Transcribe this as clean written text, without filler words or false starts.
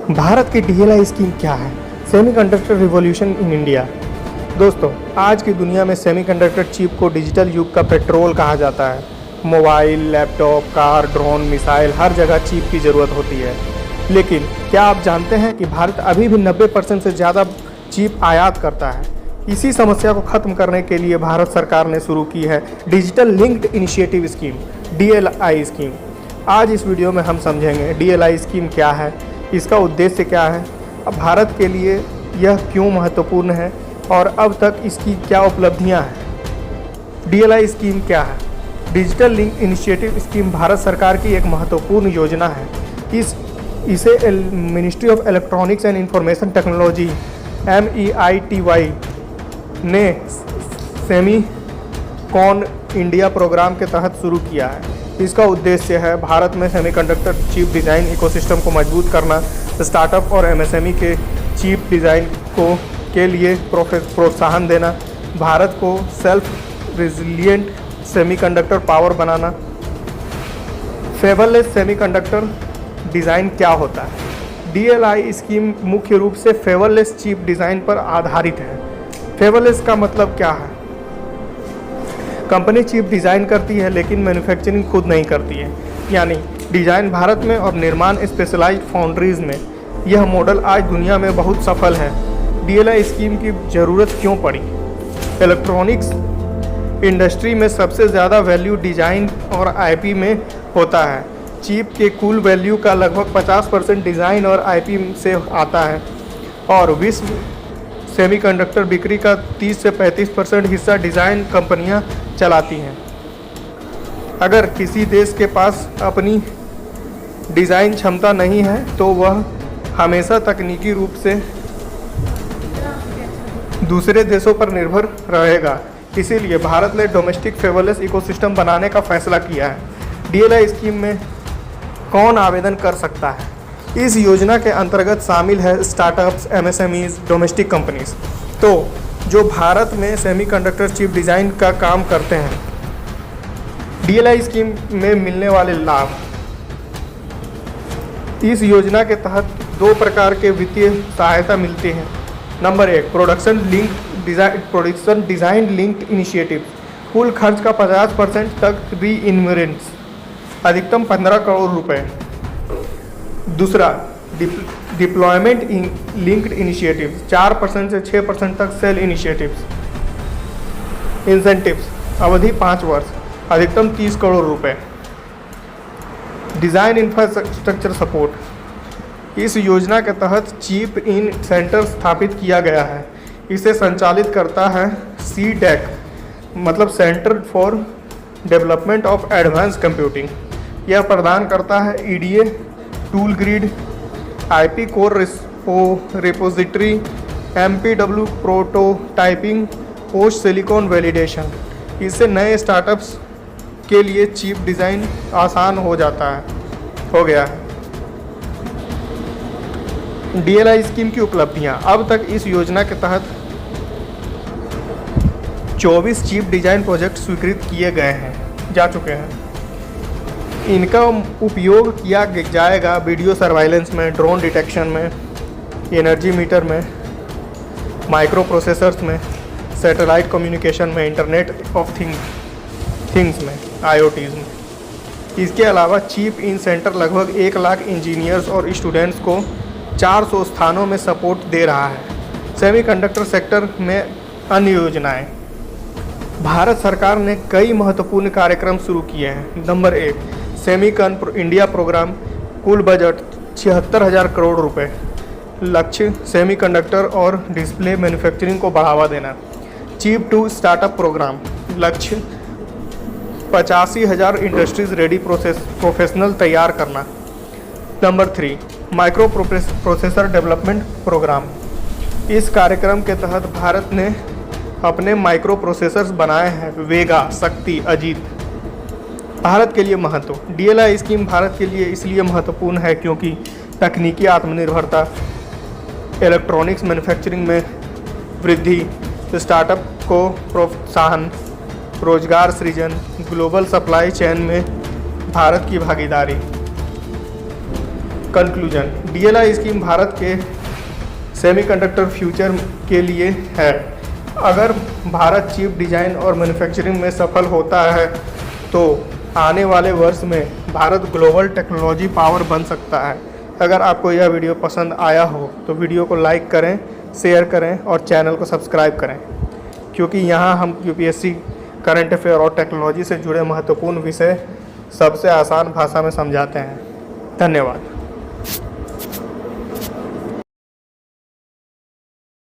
भारत की DLI scheme क्या है? Semiconductor revolution in India. दोस्तों, आज की दुनिया में सेमीकंडक्टर चिप को डिजिटल युग का पेट्रोल कहा जाता है। Mobile, laptop, car, drone, missile, हर जगह चिप की ज़रूरत होती है। लेकिन क्या आप जानते हैं कि भारत अभी भी 90% से ज़्यादा चिप आयात करता है? इसी समस्या को ख़त्म करने के लिए भारत सरकार ने शुरू की है digital linked initiative scheme, DLI scheme. आज इस वीडियो में हम समझेंगे डीएलआई स्कीम क्या है, इसका उद्देश्य क्या है, अब भारत के लिए यह क्यों महत्वपूर्ण है और अब तक इसकी क्या उपलब्धियां हैं। डीएलआई स्कीम क्या है? Digital link initiative scheme Bharat सरकार की एक महत्वपूर्ण योजना है। इसे ministry of electronics and information technology MEITY ने सेमी कॉन इंडिया प्रोग्राम के तहत शुरू किया है। इसका उद्देश्य है भारत में सेमीकंडक्टर चिप डिज़ाइन इकोसिस्टम को मजबूत करना, स्टार्टअप और MSME के चिप डिज़ाइन के लिए प्रोत्साहन देना, भारत को सेल्फ रिजिलिएंट सेमीकंडक्टर पावर बनाना। फेवरलेस सेमीकंडक्टर डिज़ाइन क्या होता है? डीएलआई स्कीम मुख्य रूप से फेवरलेस चिप डिज़ाइन पर आधारित है। फेवरलेस का मतलब क्या है? कंपनी चिप डिज़ाइन करती है लेकिन मैन्युफैक्चरिंग खुद नहीं करती है, यानी डिज़ाइन भारत में और निर्माण स्पेशलाइज्ड फाउंड्रीज में। यह मॉडल आज दुनिया में बहुत सफल है। डीएलआई स्कीम की ज़रूरत क्यों पड़ी? इलेक्ट्रॉनिक्स इंडस्ट्री में सबसे ज़्यादा वैल्यू डिज़ाइन और IP में होता है। चिप के कुल वैल्यू का लगभग 50% डिज़ाइन और IP से आता है और विश्व सेमीकंडक्टर बिक्री का 30 से 35% हिस्सा डिज़ाइन कंपनियां चलाती हैं। अगर किसी देश के पास अपनी डिज़ाइन क्षमता नहीं है तो वह हमेशा तकनीकी रूप से दूसरे देशों पर निर्भर रहेगा। इसीलिए भारत ने डोमेस्टिक फेवरलेस इकोसिस्टम बनाने का फैसला किया है। डीएलआई स्कीम में कौन आवेदन कर सकता है? इस योजना के अंतर्गत शामिल है स्टार्टअप्स, MSMEs, डोमेस्टिक कंपनीज। तो जो भारत में सेमीकंडक्टर चिप डिज़ाइन का काम करते हैं। डीएलआई स्कीम में मिलने वाले लाभ। इस योजना के तहत 2 प्रकार के वित्तीय सहायता मिलती है। Number 1, production design linked initiative. कुल खर्च का 50% तक रीइन्वेंस, अधिकतम 15 करोड़ रुपए। दूसरा, डिप्लॉयमेंट लिंक्ड इनिशिएटिव, 4% से 6% तक सेल इनिशिएटिव्स। इंसेंटिव्स, अवधि 5 वर्ष, अधिकतम 30 करोड़ रुपए। Design infrastructure support. इस योजना के तहत चिप इन सेंटर स्थापित किया गया है। इसे संचालित करता है CDEC, मतलब centre for development of advance computing. यह प्रदान करता है EDA, tool grid, IP core repository, MPW prototyping, post silicon validation. इससे नए स्टार्टअप्स के लिए चिप डिज़ाइन आसान हो गया है। डीएलआई स्कीम की उपलब्धियां। अब तक इस योजना के तहत 24 चिप डिज़ाइन प्रोजेक्ट स्वीकृत किए जा चुके हैं। इनका उपयोग किया जाएगा वीडियो सर्वाइलेंस में, ड्रोन डिटेक्शन में, एनर्जी मीटर में, माइक्रो प्रोसेसर्स में, सैटेलाइट कम्युनिकेशन में, इंटरनेट ऑफ थिंग्स में, IoTs में। इसके अलावा चिप इन सेंटर लगभग 1 लाख इंजीनियर्स और स्टूडेंट्स को 400 स्थानों में सपोर्ट दे रहा है। सेमीकंडक्टर सेक्टर में अन्य योजनाएं। भारत सरकार ने कई महत्वपूर्ण कार्यक्रम शुरू किए हैं। Number 1, Semicon India program. कुल बजट 76,000 करोड़ रुपए। लक्ष्य सेमीकंडक्टर और डिस्प्ले मैन्युफैक्चरिंग को बढ़ावा देना। Chip to startup program. लक्ष्य 85,000 इंडस्ट्रीज रेडी प्रोफेशनल तैयार करना। Number 3, microprocessor development program. इस कार्यक्रम के तहत भारत ने अपने माइक्रो प्रोसेसर्स बनाए हैं, वेगा, शक्ति, अजीत। भारत के लिए महत्व। डीएलआई स्कीम भारत के लिए इसलिए महत्वपूर्ण है क्योंकि तकनीकी आत्मनिर्भरता, इलेक्ट्रॉनिक्स मैन्युफैक्चरिंग में वृद्धि, स्टार्टअप को प्रोत्साहन, रोजगार सृजन, ग्लोबल सप्लाई चेन में भारत की भागीदारी। कंक्लूजन, डीएलआई स्कीम भारत के सेमीकंडक्टर फ्यूचर के लिए है। अगर भारत चिप डिज़ाइन और मैन्युफैक्चरिंग में सफल होता है तो आने वाले वर्ष में भारत ग्लोबल टेक्नोलॉजी पावर बन सकता है। अगर आपको यह वीडियो पसंद आया हो तो वीडियो को लाइक करें, शेयर करें और चैनल को सब्सक्राइब करें, क्योंकि यहाँ हम यूपीएससी करंट अफेयर और टेक्नोलॉजी से जुड़े महत्वपूर्ण विषय सबसे आसान भाषा में समझाते हैं। धन्यवाद।